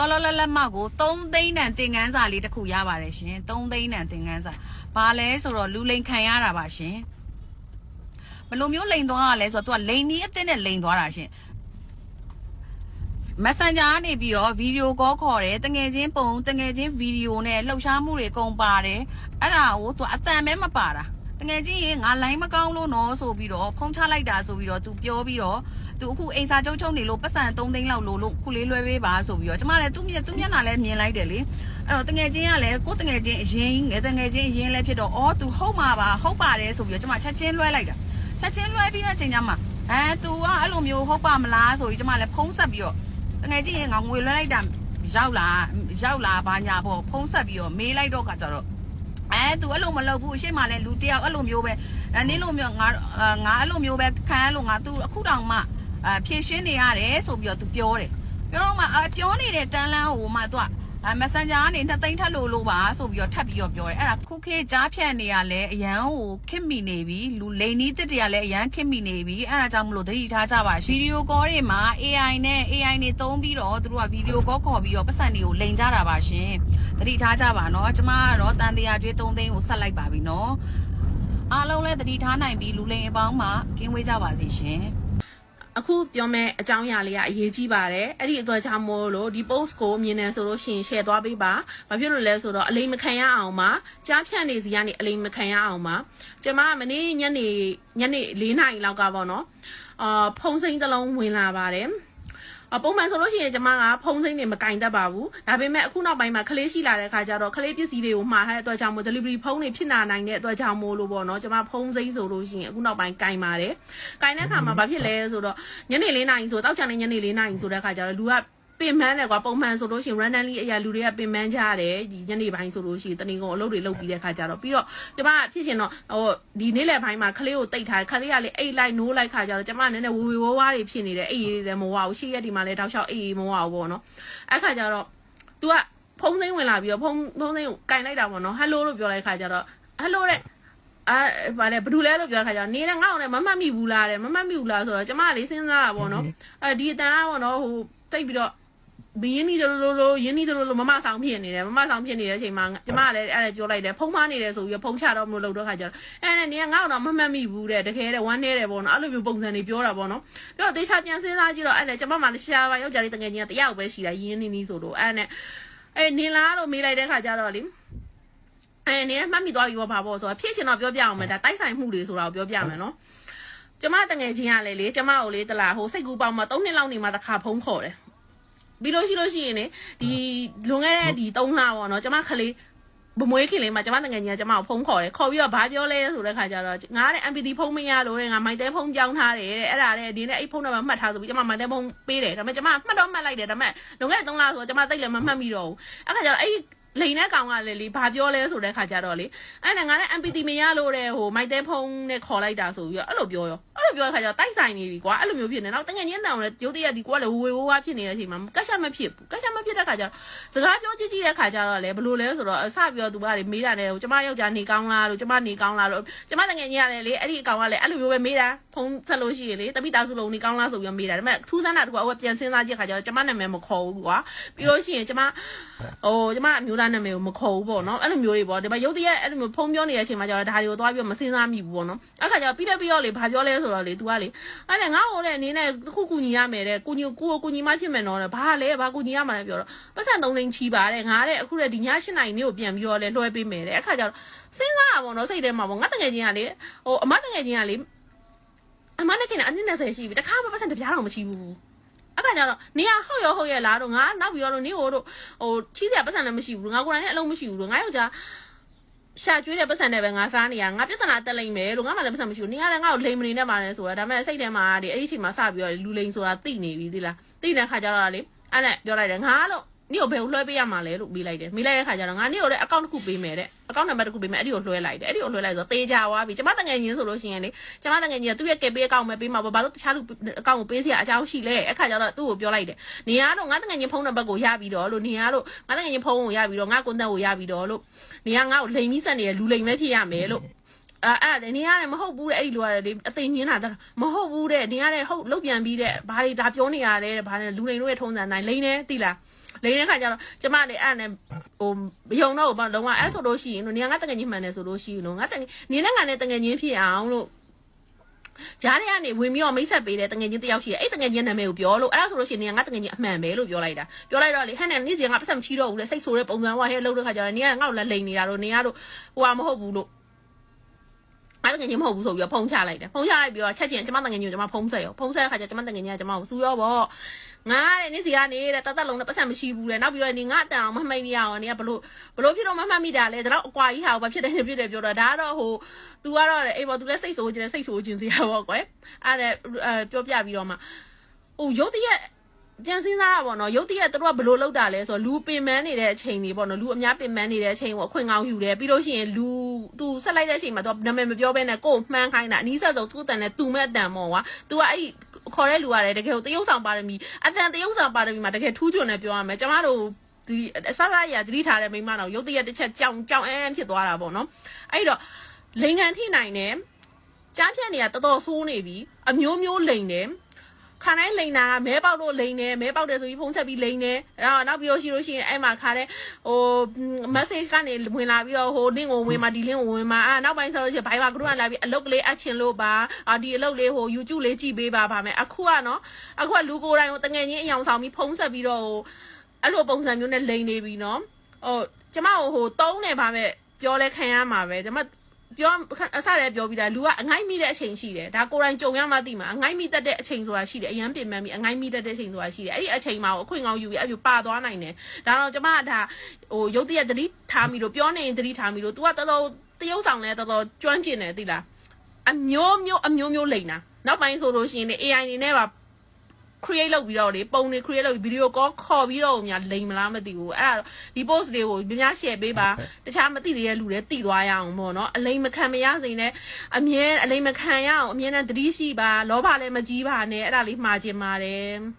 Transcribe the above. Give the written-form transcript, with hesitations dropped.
အော်လော်လက်မကို3သိန်းတန်သင်ခန်းစာလေးတစ်ခုရပါတယ်ရှင်3သိန်းတန်သင်ခန်းစာဘာလဲဆိုတော့လူလိန်ခံရတာပါရှင်ဘယ်လိုမျိုးလိန်သွားရလဲဆိုတော့သူကလိန်နီးအသစ်နဲ့လိန်သွားတာရှင်Messenger ကနေပြီးတော့ဗီဒီယိုကောခေါ်တယ်တငယ်ချင်းပုံတငယ်ချင်းဗီဒီယိုနဲ့လှုပ်ရှားမှုတွေကုန်ပါတယ်အဲ့ဒါကိုသူအတန်မဲမပါတာတငယ်ချင်းရေငါလိုင်းမကောင်းလို့နော်ဆိုပြီးတော့ဖုံးချလိုက်တာဆိုပြီးတော့သူပြောပြီးတော့သူအခုအိမ်စာချုပ်နေလို့ပတ်စံ3သိန်းလောက်လို့ခုလေးလွှဲပေးပါဆိုပြီးတော့ကျမလည်းသူ့မျက်နှာလည်းမြင်လိုက်တယ်လေအဲ့တော့တငယ်ချင်းကလည်းကိုတငယ်ချင်းအရင်ငယ်တငယ်ချင်းအရင်လည်းဖြစ်တော့အော်သူဟုတ်မှာပါဟုတ်ပါတယ်ဆိုပြီးတော့ကျမချက်ချင်းလွှဲလိုက်တာချက်ချင်းလွှဲပြီးတဲ့အချိန်ကျမှသူကအဲ့လိုမျိုးဟုတ်ပါမလားဆိုပြီးကျမလည်းဖုံးဆက်ပြီးတော့တကယ်ကြီးငါငွေလွှဲလိုက်တာရောက်လာဘာညာပေါ့ဖုံးဆက်ပြီးတော့မေးလိုက်တော့ခါကျတော့သူအဲ့လိုမလုပ်ဘူးအရှိမလဲလူတယောက်အဲ့လိုမျိုးပဲနင်းလိုမျိုးငါအဲ့လိုမျိုးပဲခံရလို့ငါသူအခုတောင်မှဖြည့်ရှင်းနေရတယ်ဆိုပြီးတော့သူပြောတယ်ပြောတော့မှပြောနေတဲ့တန်းလန်းဟိုမှသူကMessenger ကနေ2သိန်းထပ်လို့ပါဆိုပြီးတော့ထပ်ပြီးတော့ပြောတယ်အဲ့ဒါခုခေတ်ကြားဖြတ်နေရလဲအရန်ဟိုခစ်မိနေပြီလူလိန်နီးတစ်တရလဲအရန်ခစ်မိနေပြီအဲ့ဒါကြောင့်မလို့သတိထားကြပါဗီဒီယိုကောတွေမှာ AI နေသုံးပြီးတော့သူတို့ကဗီဒီယိုကောခေါ်ပြီးတော့ပတ်စံတွေကိုလိန်ကြတာပါရှင်သတိထားကြပါနော်ကျမကတော့တန်တရားကျွေး3သိန်းကိုဆက်လိုက်ပါပြီနော်အားလုံးလည်းသတိထားနိုင်ပြီးလူလိန်အပေါင်းမှာကင်းဝေးကြပါစေရှင်အခုပြောမဲ့အကြောင်းအရာလေးကအရေးကြီးပါတယ်အဲ့ဒီအတွက်ကြောင့်မို့လို့ဒီ post ကိုမြင်နေဆိုလို့ရှိရင် share သွားပေးပါဘာဖြစ်လို့လဲဆိုတော့အလိမ်မခံရအောင်ပါကြားဖြတ်နေစီကနေအလိမ်မခံရအောင်ပါကျမမနေ့ညနေ4 နာရီလောက်ကပေါ့နော်ဖုံးစိမ့်တစ်လုံးဝင်လာပါတယ်ပုံမှန်ဆိုလို့ရှိရင်ကျမကဖုံးစိမ့်နေမကင်တတ်ပါဘူးဒါပေမဲ့အခုနောက်ပိုင်းမှာခလေးရှိလာတဲ့အခါကျတော့ခလေးပစ္စည်းတွေကိုမှားထားတဲ့အတွက်ကြောင့်မို့ delivery ဖုံးတွေဖြစ်နိုင်တဲ့အတွက်ကြောင့်မို့လို့ပေါ့နော်ကျမဖုံးစိမ့်ဆိုလို့ရှိရင်အခုနောက်ပိုင်းကင်ပါတယ်ကင်တဲ့အခါမှာဘာဖြစ်လဲဆိုတော့ညနေ4 နာရီဆိုတောက်ချန်နေညနေ4 နာရီဆိုတဲ့အခါကျတော့လူကပင်ပန်းတယ်ကွာပုံမှန်ဆိုလို့ရှိရင် randomly အရာလူတွေကပင်ပန်းကြရတယ်ဒီညနေပိုင်းဆိုလို့ရှိရင်တနင်္ဂနွေအလုပ်တွေလုပ်ပြီးတဲ့ခါကျတော့ပြီးတော့ကျမဖြစ်ရှင်တော့ဟိုဒီနေ့လယ်ပိုင်းမှာခလေးကိုတိတ်ထားခလေးကလေအိတ်လိုက်နိုးလိုက်ခါကျတော့ကျမနည်းနည်းဝေဝါးတွေဖြစ်နေတယ်အိတ်ရည်လည်းမဝဘူးရှေ့ရက်ဒီမှာလည်းတောက်လျှောက်အိတ်ရည်မဝဘူးပေါ့နော်အဲ့ခါကျတော့ तू ကဖုံးသိမ်းဝင်လာပြီးတော့ဖုံးသိမ်းကိုကင်လိုက်တာပေါ့နော် hello လို့ပြောလိုက်ခါကျတော့ hello တဲ့ဗာလေဘယ်သူလဲလို့ပြောတဲ့ခါကျတော့နေတဲ့ငါ့ကိုလည်းမမှတ်မိဘူးလားတဲ့မမှတ်မိဘူးလားဆိုတော့ကျမကလေးစဉ်းစားတာပေါ့နော်ဒီအတန်ကပေါ့နော်ဟိုတိတ်ပြီးတော့ရင်းနှီးတယ်လို့မမဆောင်ဖြစ်နေတယ်မမဆောင်ဖြစ်နေတဲ့အချိန်မှာကျမကလည်းအဲ့ဒါပြောလိုက်တယ်ဖုံးမနေတယ်ဆိုပြီးဖုံးချတော့မလို့လုပ်တော့ခါကျတော့အဲ့နဲ့ငါ့တော့မမှတ်မိဘူးတဲ့တကယ်တဲ့ဝမ်းနေတယ်ပေါ့နော်အဲ့လိုမျိုးပုံစံတွေပြောတာပေါ့နော်ပြီးတော့တေချာပြန်စဉ်းစားကြည့်တော့အဲ့နဲ့ကျမမှလည်းရှားပါယောက်ျားလေးတကယ်ကြီးကတယောက်ပဲရှိတာရင်းနှီးဆိုလို့အဲ့နဲ့နေလားလို့မေးလိုက်တဲ့ခါကျတော့လေနေမှတ်မိသွားပြီပေါ့ဘာပေါ့ဆိုတော့ဖြစ်ချင်တော့ပြောပြအောင်မယ်ဒါတိုက်ဆိုင်မှုတွေဆိုတာကိုပြောပြမယ်နော်ကျမတကယ်ချင်းကလေကျမကိုလေတလားဟိုစိတ်ကူးပေါင်းမှာ3 နှစ်လောက်နေမှတစ်ခါဖုံးခေါ်တယ်ပြီးလို့ရှိရင်လေဒီလွန်ခဲ့တဲ့ဒီ3လပေါ့နော်ကျမခလေးဘမွေးခင်လေးမှာကျမတငယ်ချင်းကကျမကိုဖုံးခေါ်တယ်ခေါ်ပြီးတော့ဘာပြောလဲဆိုတဲ့ခါကျတော့ငါတဲ့ MPT ဖုံးမရလို့တဲ့ငါမိုက်တဲဖုံးပြောင်းထားတယ်တဲ့အဲ့ဒါတဲ့ဒီနေ့အဲ့ဖုံးတော့မှတ်ထားဆိုပြီးကျမမိုက်တဲဖုံးပေးတယ်ဒါပေမဲ့ကျမမှတ်တော့မှတ်လိုက်တယ်ဒါပေမဲ့လွန်ခဲ့တဲ့3လဆိုတော့ကျမသိလည်းမမှတ်မိတော့ဘူးအဲ့ခါကျတော့အဲ့လိန်တဲ့ကောင်ကလေဘာပြောလဲဆိုတဲ့ခါကျတော့လေအဲ့နဲ့ငါနဲ့ MPT မရလို့တဲ့ဟိုမိုက်တဲဖုံးနဲ့ခေါ်လိုက်တာဆိုပြီးတော့အဲ့လိုပြောတဲ့ခါကျတော့တိုက်ဆိုင်နေပြီကွာအဲ့လိုမျိုးဖြစ်နေတော့တငယ်ချင်းတောင်လေရုပ်တရက်ဒီကွာလေဝေဝါးဖြစ်နေတဲ့အချိန်မှာကက်ရှမဖြစ်ဘူးကက်ရှမဖြစ်တဲ့ခါကျတော့စကားပြောကြည့်တဲ့ခါကျတော့လေဘလို့လဲဆိုတော့အစပြီးတော့သူကလေမေးတာနဲ့ဟိုကျမယောက်ျားနေကောင်းလားလို့ကျမနေကောင်းလားလို့ကျမတငယ်ချင်းကလေအဲ့ဒီအကောင်ကလေအဲ့လိုမျိုးပဲမေးတာဖုံးဆက်လို့ရှိရင်လေတပိတောက်စုလုံးနေကောင်းလားဆိုပြီးမေးတာဒါပေမဲ့ထူးဆန်းတာတကွာဟိုပြန်စဉ်းစားကြည့်ခါကျတော့ကျမနာမည်မခေါ်ဘူးကွာပြီးလို့ရှိရင်ကျမအမျိုးသားနာမည်ကိုမခေါ်ဘူးပေါ့နော်အဲ့လိုမျိုးတွေပေါ့ဒီမှာရုပ်တရက်အဲ့လိုမျိုးဖုံးပြောနေတဲ့အချိန်မှာကျတော့ဒါတွေကိုသွားပြီးတော့မစဉ်းစားမိဘူးပေါ့နော်အဲ့ခါကျတော့ပြီးတော့လေဘာပြောလဲဆိုတော့လေ तू ကလေအဲ့ဒါငါ့ဟိုတဲ့အနေနဲ့ခုကူညီရမယ်တဲ့ကူညီမဖြစ်မယ်နော်တဲ့ဘာလဲဘာကူညီရမှာလဲပြောတော့ပတ်စံ3 သိန်းချီပါတဲ့ငါတဲ့အခုတဲ့ဒီည8 နာရီနေ့ကိုပြန်ပြီးတော့လေလွှဲပေးမယ်တဲ့အဲ့ခါကျတော့စဉ်းစားတာပေါ့နော်စိတ်ထဲမှာပေါ့ငါတကယ်ချင်းကလေဟိုအမတကယ်ချင်းကလေအမနဲ့ခင်ကအနည်း20ရှိပြီတခါမှပတ်စံတပြားတော့မရှိဘူးအဲ့ခါကျတော့နေရဟုတ်ရလားတော့ငါနောက်ပြီးတော့နေဟိုချီးစရာပတ်စံလည်းမရှိဘူးငါကိုယ်တိုင်လည်းအလုံးမရှိဘူးလို့ငါယောက်ျားရှာကျွေးတဲ့ပတ်စံနဲ့ပဲငါစားနေရငါပြဿနာတက်လိမ့်မယ်လို့ငါမှလည်းပတ်စံမရှိဘူးနေရတယ်ငါ့ကိုလိမ်မနေနဲ့ပါနဲ့ဆိုတာဒါပေမဲ့စိတ်ထဲမှာဒီအဲ့ဒီအချိန်မှာစပြီးတော့လူလိမ်ဆိုတာသိနေပြီသီလားသိတဲ့ခါကျတော့လေအဲ့နဲ့ပြောလိုက်တယ်ငါလို့နေ့ကိုဘယ်ကိုလွှဲပေးရမှာလဲလို့မေးလိုက်တယ်မေးလိုက်တဲ့ခါကျတော့ငါနေ့ကိုလည်းအကောင့်တစ်ခုပေးမယ်တဲ့အကောင့်နံပါတ်တစ်ခုပေးမယ်အဲ့ဒီကိုလွှဲလိုက်တယ်အဲ့ဒီကိုလွှဲလိုက်ဆိုတော့တေးကြသွားပြီကျမတငယ်ချင်းဆိုလို့ရှိရင်လေကျမတငယ်ချင်းကသူ့ရဲ့ကဲပေးအကောင့်ပဲပေးမှာပေါ့ဘာလို့တခြားလူအကောင့်ကိုပေးစရာအကြောင်းရှိလဲအဲ့ခါကျတော့သူ့ကိုပြောလိုက်တယ်နေရတော့ငါတငယ်ချင်းဖုန်းနံပါတ်ကိုရပြီးတော့လို့နေရတော့ငါတငယ်ချင်းဖုန်းကိုရပြီးတော့ငါကွန်တက်ကိုရပြီးတော့လို့နေရငါ့ကိုလိမ်ပြီးဆက်နေရလူလိမ်ပဲဖြစ်ရမယ်လို့အဲ့ဒါနေရတယ်မဟုတ်ဘူးတဲ့အဲ့ဒီလိုရတယ်လေအသိညင်းတာမဟုတ်ဘူးတဲ့နေရတယ်ဟုတ်လုတ်ပြန်ပြီးတဲ့ဘာတွေဒါပြောနေရတယ်တဲ့ဘာလဲလူလိမ်တို့ရဲ့ထုံးစံတိုင်းလိမ်နေသိလား လိန်တဲ့ခါကျတော့ကျမလည်းအဲ့နဲ့ဟိုမယုံတော့ဘာလုံးဝအဲ့ဆိုလို့ရှိရင်တို့နေငါတငယ်ချင်းမှန်တယ်ဆိုလို့ရှိရင်တို့ငါတငယ်နေနဲ့ငါနဲ့တငယ်ချင်းဖြစ်အောင်လို့ဂျားတွေကနေဝင်ပြီးတော့မိတ်ဆက်ပေးတဲ့တငယ်ချင်းတယောက်ရှိတယ်အဲ့တငယ်ချင်းနာမည်ကိုပြောလို့အဲ့ဒါဆိုလို့ရှိရင်ငါတငယ်ချင်းအမှန်ပဲလို့ပြောလိုက်တာပြောလိုက်တော့လေဟဲ့နဲ့နေ့စဉ်ငါပတ်စံမချီတော့ဘူးလေစိတ်ဆိုးတဲ့ပုံစံကဟဲ့လှုပ်တဲ့ခါကျတော့နေကငါ့ကိုလည်းလိန်နေတာတို့နေရတို့ဟိုဟာမဟုတ်ဘူးလို့အဲ့တငယ်ချင်းမဟုတ်ဘူးဆိုပြီးတော့ဖုံးချလိုက်တယ်ဖုံးချလိုက်ပြီးတော့ချက်ချင်းကျမတငယ်ချင်းကိုကျမဖုံးဆက်ရောဖုံးဆက်တဲ့ခါကျကျမတငယ်ချင်းကကျမကိုစူရောပေါ့ငါတဲ့နေ့စီကနေတဲ့တတ်လုံးနဲ့ပတ်စံမရှိဘူးလေနောက်ပြီးတော့နေငါအတန်အောင်မမှိတ်မိရအောင်နေကဘလို့ဖြစ်တော့မမှတ်မိတာလဲဒါတော့အကွာကြီးဟာဘာဖြစ်တယ်ပြောတော့ဒါကတော့ဟို तू ကတော့လေအေးပေါ့ तू လည်းစိတ်ဆိုးခြင်းစရာပေါ့ကွယ်အဲ့ဒါပြောပြပြီးတော့မှဟိုရုပ်တရက်ကြံစင်းစားတာပေါ့နော်ရုပ်တရက်တို့ကဘလို့လောက်တာလဲဆိုတော့လူပင်ပန်းနေတဲ့အချိန်တွေပေါ့နော်လူအများပင်ပန်းနေတဲ့အချိန်ကိုအခွင့်ကောင်းယူတယ်ပြီးလို့ရှိရင်လူ तू ဆက်လိုက်တဲ့အချိန်မှာ तू နာမည်မပြောဘဲနဲ့ကိုယ်မှန်းခိုင်းတာအနီးဆက်ဆုံးသူ့အတန်နဲ့ तू မဲ့အတန်ပေါ့ကွာ तू ကအဲ့ခေါ်တဲ့လူရတယ်တကယ်ကိုတရုပ်ဆောင်ပါရမီအတန်တရုပ်ဆောင်ပါရမီမှာတကယ်ထူးချွန်နေပြောရမယ်ကျမတို့ဒီအဆဆရသတိထားတဲ့မိမတော်ရုပ်တရက်တစ်ချက်ကြောင်ဖြစ်သွားတာပေါ့နော်အဲ့တော့လိန်ခံထိနိုင်တယ်ကြားဖြတ်နေတာတော်တော်ဆိုးနေပြီအမျိုးမျိုးလိန်တယ်ခါတိုင်းလိန်တာမဲပေါက်တော့လိန်တယ်မဲပေါက်တယ်ဆိုပြီးဖုံးဆက်ပြီးလိန်တယ်အဲ့တော့နောက်ပြီးလို့ရှိရင်အဲ့မှာခါတဲ့ဟို message ကနေဝင်လာပြီးတော့ဟို link ကိုဝင်มาဒီ link ကိုဝင်มาနောက်ပိုင်းဆိုလို့ရှိရင် Viber group ကလာပြီးအလုပ်ကလေးအပ်ချင်လို့ပါဒီအလုပ်လေးဟို YouTube လေးကြည့်ပေးပါဗာမယ်အခုကနော်အခုကလူကိုယ်တိုင်ကိုတငယ်ချင်းအယောင်ဆောင်ပြီးဖုံးဆက်ပြီးတော့ဟိုအဲ့လိုပုံစံမျိုးနဲ့လိန်နေပြီနော်ဟိုကျမဟိုတုံးနေပါမယ်ပြောလဲခံရမှာပဲကျမပြောအစလည်းပြောပြီးတာလူကအငိုက်မိတဲ့အချိန်ရှိတယ်ဒါကိုယ်တိုင်ကြုံရမှသိမှာအငိုက်မိတတ်တဲ့အချိန်ဆိုတာရှိတယ်အရန်ပြင်မှန်းပြီးအငိုက်မိတတ်တဲ့အချိန်ဆိုတာရှိတယ်အဲ့ဒီအချိန်မှာအခွင့်ကောင်းယူပြီးအဲ့လိုပါသွားနိုင်တယ်ဒါတော့ကျမကဒါဟိုရုပ်တရက်သတိထားမိလို့ပြောနေရင်သတိထားမိလို့ तू ကတော်တော်တရုပ်ဆောင်လဲတော်တော်ကျွမ်းကျင်တယ်သိလားအမျိုးမျိုးလိန်တာနောက်ပိုင်းဆိုလို့ရှိရင် AI နေနဲ့ပါ create လုပ်ပြီးတော့လေပုံတွေ create လုပ်ပြီး video call ခေါ်ပြီးတော့ညာလိမ်မလားမသိဘူးအဲ့ဒါဒီ post တွေကိုများ share ပေးပါတခြားမသိတဲ့လူတွေသိသွားရအောင်ပေါ့နော်အလိမ်မခံမရစေနဲ့အမြဲအလိမ်မခံရအောင်အမြဲတမ်းသတိရှိပါလောဘလည်းမကြီးပါနဲ့အဲ့ဒါလေးမှားခြင်းပါတယ်